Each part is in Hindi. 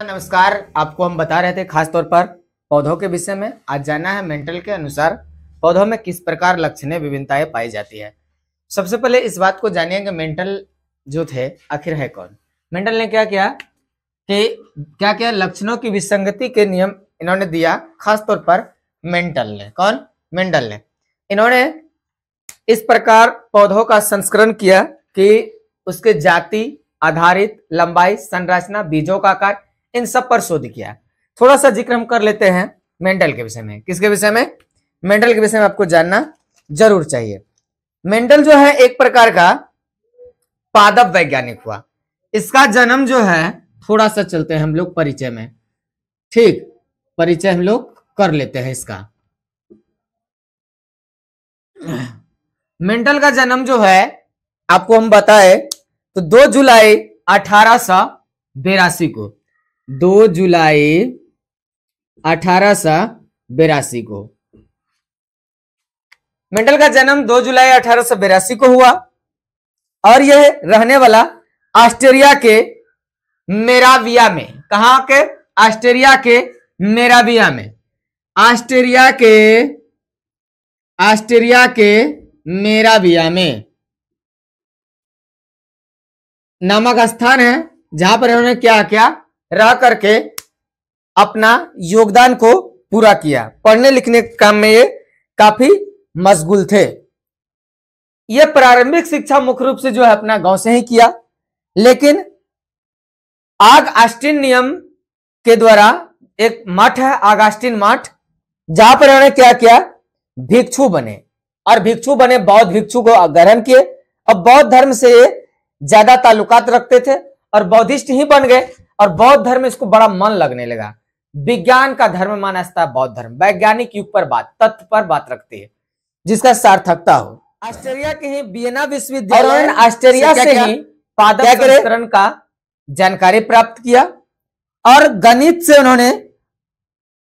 नमस्कार। आपको हम बता रहे थे खास तौर पर पौधों के विषय में। आज जानना है मेंटल के अनुसार पौधों में किस प्रकार लक्षणें विभिन्नताएं पाई जाती है। सबसे पहले इस बात को जानिए कि मेंटल जो थे आखिर है कौन। मेंटल ने क्या किया कि क्या लक्षणों की विसंगति के नियम इन्होंने दिया। खास तौर पर मेंटल ने, कौन? मेंटल ने। इन्होंने इस प्रकार पौधों का संस्करण किया कि उसके जाति आधारित लंबाई, संरचना, बीजों का आकार, इन सब पर शोध किया। थोड़ा सा जिक्र हम कर लेते हैं मेंटल के विषय में। किसके विषय में? मेंटल के विषय में आपको जानना जरूर चाहिए। मेंटल जो है एक प्रकार का पादप वैज्ञानिक हुआ। इसका जन्म जो है, थोड़ा सा चलते हैं हम लोग परिचय में। ठीक, परिचय हम लोग कर लेते हैं इसका। मेंटल का जन्म जो है आपको हम बताए तो 2 जुलाई 1882 को, 2 जुलाई 1882 को मेंटल का जन्म 2 जुलाई 1882 को हुआ और यह रहने वाला ऑस्ट्रिया के मेराविया में। कहां के? ऑस्ट्रिया के मेराविया में। ऑस्ट्रिया के मेराविया में नामक स्थान है जहां पर इन्होंने क्या क्या रह करके अपना योगदान को पूरा किया। पढ़ने लिखने के काम में ये काफी मशगूल थे। ये प्रारंभिक शिक्षा मुख्य रूप से जो है अपना गांव से ही किया, लेकिन आगस्टीन नियम के द्वारा एक मठ है आगस्टीन मठ, जहां पर इन्होंने क्या किया, भिक्षु बने और भिक्षु बने, बौद्ध भिक्षु को ग्रहण किए। अब बौद्ध धर्म से ज्यादा ताल्लुकात रखते थे और बौद्धिस्ट ही बन गए और बौद्ध धर्म में इसको बड़ा मन लगने लगा। विज्ञान का धर्म माना जाता है बौद्ध धर्म। वैज्ञानिक युग पर बात, तथ्य पर बात रखती है जिसका सार्थकता हो। ऑस्ट्रिया के ही वियना विश्वविद्यालय, ऑस्ट्रिया से ही पादप संस्करण का जानकारी प्राप्त किया और गणित से उन्होंने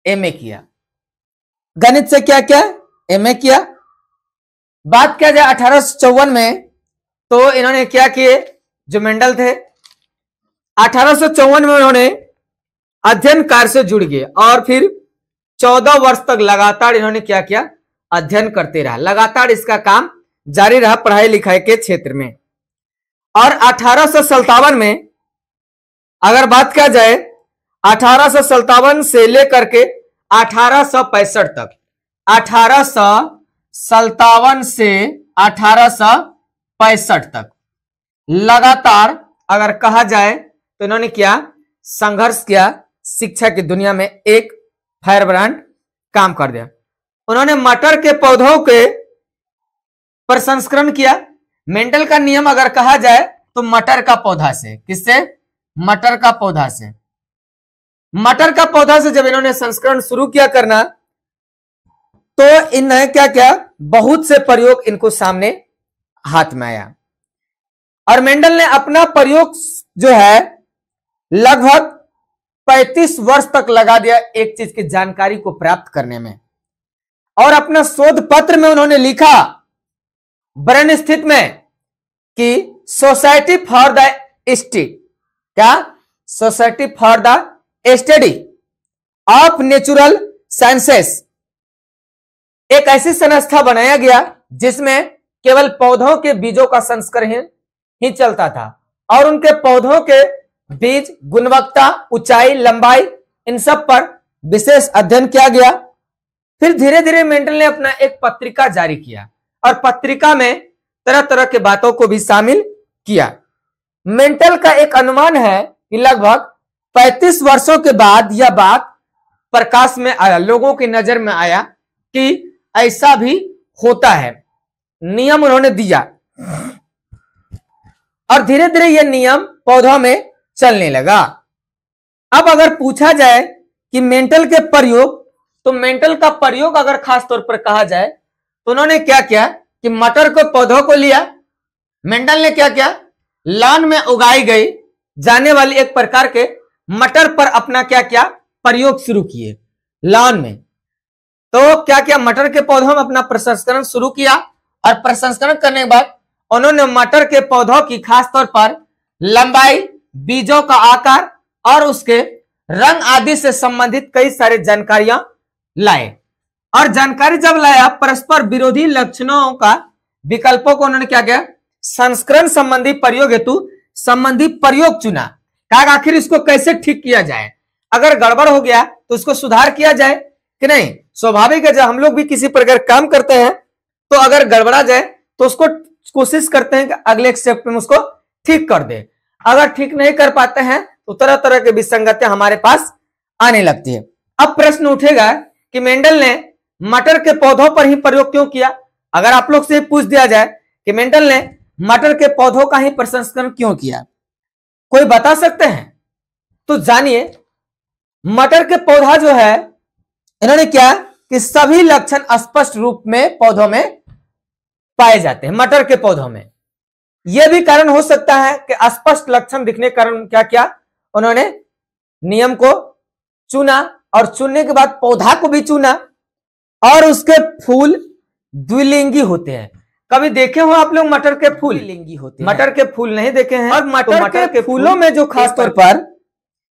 एमए किया। गणित से क्या क्या? एमए किया। बात किया जाए 1854 में तो इन्होंने क्या किए, जो मेंडल थे 1854 में उन्होंने अध्ययन कार्य से जुड़ गए और फिर 14 वर्ष तक लगातार इन्होंने क्या किया, अध्ययन करते रहा। लगातार इसका काम जारी रहा पढ़ाई लिखाई के क्षेत्र में। और 1857 में अगर बात किया जाए 1857 से लेकर के 1865 तक, 1857 से 1865 तक लगातार अगर कहा जाए तो इन्होंने क्या संघर्ष किया, शिक्षा की दुनिया में एक फायरब्रांड काम कर दिया। उन्होंने मटर के पौधों के प्रसंस्करण किया। मेंटल का नियम अगर कहा जाए तो मटर का पौधा से, किससे? मटर का पौधा से। मटर का पौधा से जब इन्होंने संस्करण शुरू किया करना तो इन्हें क्या क्या बहुत से प्रयोग इनको सामने हाथ में आया और मेंडल ने अपना प्रयोग जो है लगभग 35 वर्ष तक लगा दिया एक चीज की जानकारी को प्राप्त करने में। और अपना शोध पत्र में उन्होंने लिखा बर्न स्थित में कि सोसाइटी फॉर द स्टडी, क्या? Society for the study of natural sciences, एक ऐसी संस्था बनाया गया जिसमें केवल पौधों के बीजों का संस्करण ही चलता था और उनके पौधों के बीज, गुणवत्ता, ऊंचाई, लंबाई, इन सब पर विशेष अध्ययन किया गया। फिर धीरे धीरे मेंडल ने अपना एक पत्रिका जारी किया और पत्रिका में तरह तरह के बातों को भी शामिल किया। मेंटल का एक अनुमान है कि लगभग 35 वर्षों के बाद यह बात प्रकाश में आया, लोगों की नजर में आया कि ऐसा भी होता है। नियम उन्होंने दिया और धीरे धीरे यह नियम पौधों में चलने लगा। अब अगर पूछा जाए कि मेंटल के प्रयोग, तो मेंटल का प्रयोग अगर खास तौर पर कहा जाए तो उन्होंने क्या किया कि मटर को पौधों को लिया। मेंडल ने क्या किया, लॉन में उगाई गई जाने वाली एक प्रकार के मटर पर अपना क्या क्या प्रयोग शुरू किए लॉन में। तो क्या किया, मटर के पौधों में अपना प्रसंस्करण शुरू किया और प्रसंस्करण करने के बाद उन्होंने मटर के पौधों की खास तौर पर लंबाई, बीजों का आकार और उसके रंग आदि से संबंधित कई सारे जानकारियां लाए। और जानकारी जब लाया, परस्पर विरोधी लक्षणों का विकल्पों को उन्होंने क्या किया, संस्करण संबंधी प्रयोग हेतु संबंधी प्रयोग चुना। कहा आखिर इसको कैसे ठीक किया जाए, अगर गड़बड़ हो गया तो उसको सुधार किया जाए कि नहीं। स्वाभाविक है, जब हम लोग भी किसी प्रकार काम करते हैं तो अगर गड़बड़ा जाए तो उसको कोशिश करते हैं कि अगले स्टेप में उसको ठीक कर दे। अगर ठीक नहीं कर पाते हैं तो तरह तरह की विसंगतियां हमारे पास आने लगती है। अब प्रश्न उठेगा कि मेंडल ने मटर के पौधों पर ही प्रयोग क्यों किया। अगर आप लोग से पूछ दिया जाए कि मेंडल ने मटर के पौधों का ही प्रसंस्करण क्यों किया, कोई बता सकते हैं? तो जानिए, मटर के पौधा जो है, इन्होंने क्या कि सभी लक्षण स्पष्ट रूप में पौधों में पाए जाते हैं। मटर के पौधों में यह भी कारण हो सकता है कि स्पष्ट लक्षण दिखने के कारण क्या किया, उन्होंने नियम को चुना और चुनने के बाद पौधा को भी चुना। और उसके फूल द्विलिंगी होते हैं। कभी देखे हो आप लोग मटर के फूल? लिंगी होते हैं। मटर के फूल नहीं देखे हैं। और मटर के फूलों में जो खास तौर पर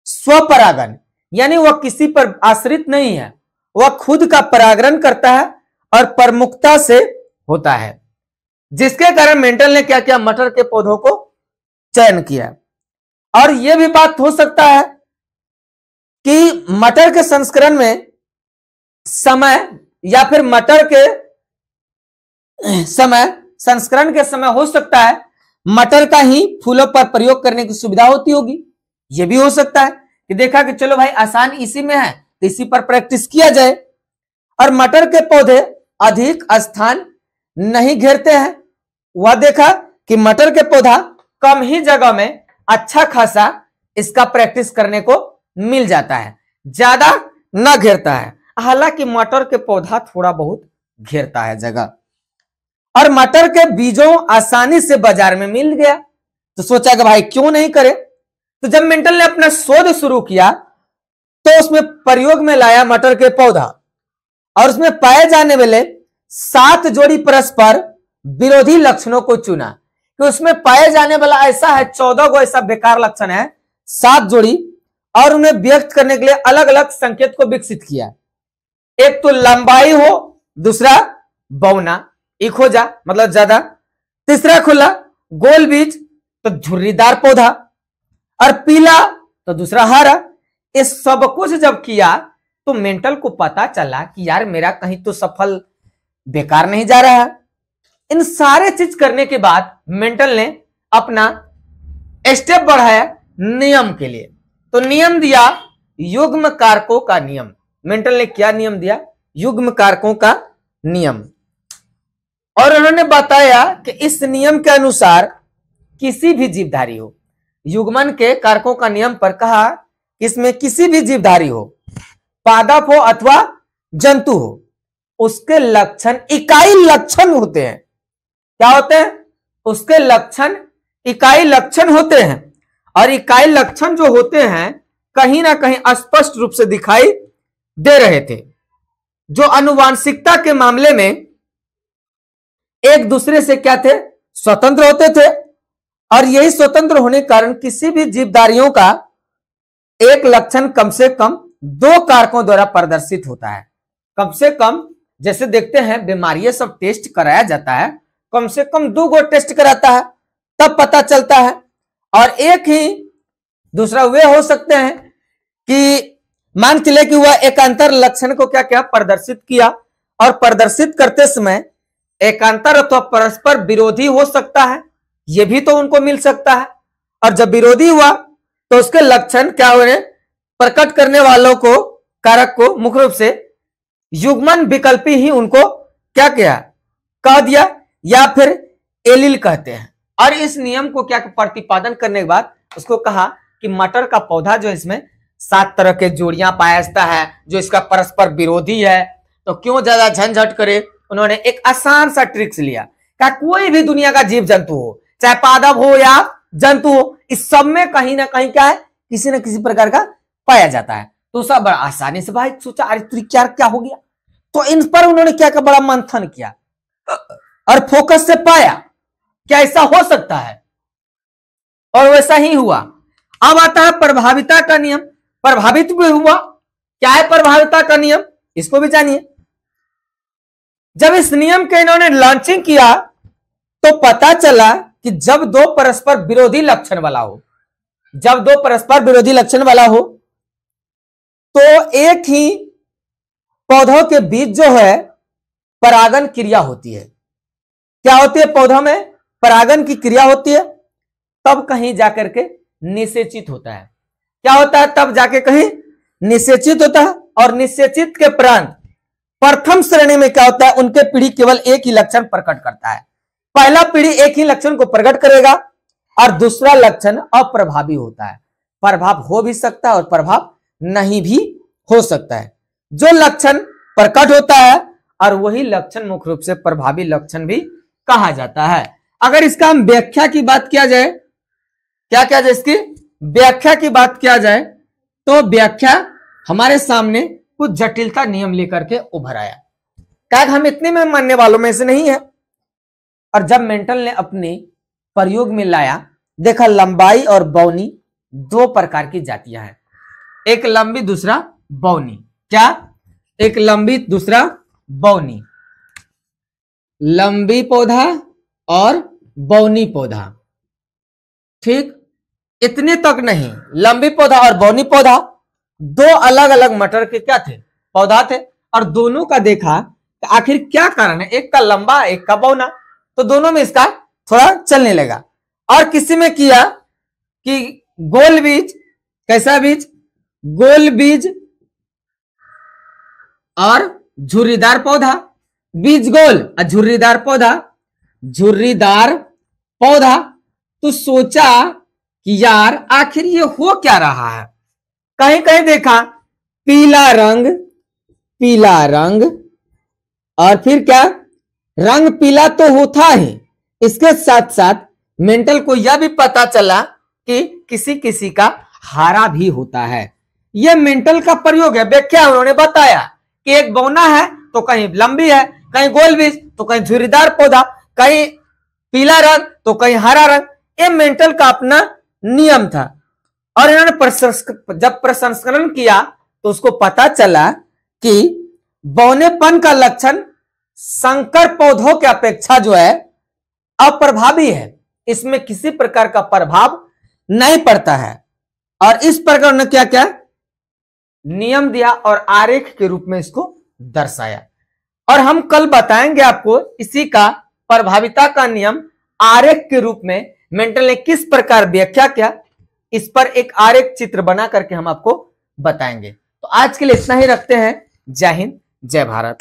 स्वपरागन, यानी वह किसी पर आश्रित नहीं है, वह खुद का परागण करता है और प्रमुखता से होता है, जिसके कारण मेंडल ने क्या किया, मटर के पौधों को चयन किया। और यह भी बात हो सकता है कि मटर के संस्करण में समय या फिर मटर के समय संस्करण के समय हो सकता है मटर का ही फूलों पर प्रयोग करने की सुविधा होती होगी। यह भी हो सकता है कि देखा कि चलो भाई आसान इसी में है तो इसी पर प्रैक्टिस किया जाए। और मटर के पौधे अधिक स्थान नहीं घेरते हैं। वह देखा कि मटर के पौधा कम ही जगह में अच्छा खासा इसका प्रैक्टिस करने को मिल जाता है, ज्यादा ना घेरता है। हालांकि मटर के पौधा थोड़ा बहुत घेरता है जगह। और मटर के बीजों आसानी से बाजार में मिल गया तो सोचा कि भाई क्यों नहीं करे। तो जब मेंडल ने अपना शोध शुरू किया तो उसमें प्रयोग में लाया मटर के पौधा और उसमें पाए जाने वाले 7 जोड़ी परस्पर विरोधी लक्षणों को चुना। कि उसमें पाए जाने वाला ऐसा है 14 गो ऐसा बेकार लक्षण है, 7 जोड़ी, और उन्हें व्यक्त करने के लिए अलग अलग संकेत को विकसित किया। एक तो लंबाई हो, दूसरा बौना इखोजा मतलब ज्यादा, तीसरा खुला, गोल बीज तो झुर्रीदार पौधा, और पीला तो दूसरा हरा। इस सब कुछ जब किया तो मेंटल को पता चला कि यार मेरा कहीं तो सफल बेकार नहीं जा रहा है। इन सारे चीज करने के बाद मेंटल ने अपना स्टेप बढ़ाया नियम के लिए। तो नियम दिया युग्म कारकों का नियम। मेंटल ने क्या नियम दिया? युग्म कारकों का नियम। और उन्होंने बताया कि इस नियम के अनुसार किसी भी जीवधारी हो, युग्मन के कारकों का नियम पर कहा कि इसमें किसी भी जीवधारी हो, पादप हो अथवा जंतु हो, उसके लक्षण इकाई लक्षण होते हैं। क्या होते हैं? उसके लक्षण इकाई लक्षण होते हैं। और इकाई लक्षण जो होते हैं कहीं ना कहीं स्पष्ट रूप से दिखाई दे रहे थे, जो आनुवांशिकता के मामले में एक दूसरे से क्या थे? स्वतंत्र होते थे। और यही स्वतंत्र होने के कारण किसी भी जीवधारियों का एक लक्षण कम से कम 2 कारकों द्वारा प्रदर्शित होता है। कम से कम जैसे देखते हैं बीमारियां सब टेस्ट कराया जाता है, कम से कम 2 गो टेस्ट कराता है तब पता चलता है। और एक ही दूसरा वे हो सकते हैं कि मान चले कि वह एकांतर लक्षण को क्या क्या प्रदर्शित किया, और प्रदर्शित करते समय एकांतर अथवा परस्पर विरोधी हो सकता है, यह भी तो उनको मिल सकता है। और जब विरोधी हुआ तो उसके लक्षण क्या हुए? प्रकट करने वालों को कारक को मुख्य रूप से युग्मन विकल्पी ही उनको क्या किया? कह दिया, या फिर एलील कहते हैं। और इस नियम को क्या प्रतिपादन करने के बाद उसको कहा कि मटर का पौधा जो इसमें 7 तरह के जोड़ियां पाया जाता है जो इसका परस्पर विरोधी है, तो क्यों ज्यादा झंझट करे। उन्होंने एक आसान सा ट्रिक्स लिया। क्या कोई भी दुनिया का जीव जंतु हो, चाहे पादप हो या जंतु हो, इस सब में कहीं ना कहीं क्या है? किसी न किसी प्रकार का पाया जाता है। तो सब बड़ा आसानी से भाई सोचा अरे क्या हो गया। तो इन पर उन्होंने क्या बड़ा मंथन किया और फोकस से पाया क्या ऐसा हो सकता है, और वैसा ही हुआ। अब आता है प्रभाविता का नियम। प्रभावित भी हुआ। क्या है प्रभाविता का नियम, इसको भी जानिए। जब इस नियम के इन्होंने लॉन्चिंग किया तो पता चला कि जब दो परस्पर विरोधी लक्षण वाला हो, जब दो परस्पर विरोधी लक्षण वाला हो तो एक ही पौधों के बीच जो है परागन क्रिया होती है। क्या होती है, पौधों में परागन की क्रिया होती है, तब कहीं जाकर के निषेचित होता है। क्या होता है, तब जाके कहीं निषेचित होता है। और निषेचित के प्रांत प्रथम श्रेणी में क्या होता है, उनके पीढ़ी केवल एक ही लक्षण प्रकट करता है। पहला पीढ़ी एक ही लक्षण को प्रकट करेगा और दूसरा लक्षण अप्रभावी होता है। प्रभाव हो भी सकता है और प्रभाव नहीं भी हो सकता है। जो लक्षण प्रकट होता है और वही लक्षण मुख्य रूप से प्रभावी लक्षण भी कहा जाता है। अगर इसका हम व्याख्या की बात किया जाए, क्या किया जाए, इसकी व्याख्या की बात किया जाए तो व्याख्या हमारे सामने कुछ जटिलता नियम लेकर के उभर आया। क्या हम इतने में मानने वालों में से नहीं है। और जब मेंटल ने अपने प्रयोग में लाया, देखा लंबाई और बौनी दो प्रकार की जातियां हैं, एक लंबी दूसरा बौनी। क्या, एक लंबी दूसरा बौनी, लंबी पौधा और बौनी पौधा। ठीक, इतने तक नहीं, लंबी पौधा और बौनी पौधा दो अलग अलग मटर के क्या थे, पौधा थे। और दोनों का देखा कि आखिर क्या कारण है, एक का लंबा एक का बौना, तो दोनों में इसका थोड़ा चलने लगा। और किसी में किया कि गोल बीज, कैसा बीज, गोल बीज और झुर्रीदार पौधा, बीज गोल और झुर्रीदार पौधा, झुर्रीदार पौधा। तो सोचा कि यार आखिर ये हो क्या रहा है। कहीं कहीं देखा पीला रंग, पीला रंग, और फिर क्या, रंग पीला तो होता है, इसके साथ साथ मेंटल को यह भी पता चला कि किसी किसी का हरा भी होता है। यह मेंटल का प्रयोग है, व्याख्या उन्होंने बताया कि एक बौना है तो कहीं लंबी है, कहीं गोल बीज तो कहीं झुर्रीदार पौधा, कहीं पीला रंग तो कहीं हरा रंग। ये मेंटल का अपना नियम था। और इन्होंने जब प्रसंस्करण किया तो उसको पता चला कि बौनेपन का लक्षण संकर पौधों की अपेक्षा जो है अप्रभावी है, इसमें किसी प्रकार का प्रभाव नहीं पड़ता है। और इस प्रकार ने क्या क्या नियम दिया और आरेख के रूप में इसको दर्शाया। और हम कल बताएंगे आपको इसी का प्रभाविता का नियम आरेख के रूप में मेंटल ने किस प्रकार व्याख्या किया, इस पर एक आरेख चित्र बना करके हम आपको बताएंगे। तो आज के लिए इतना ही रखते हैं। जय हिंद, जय भारत।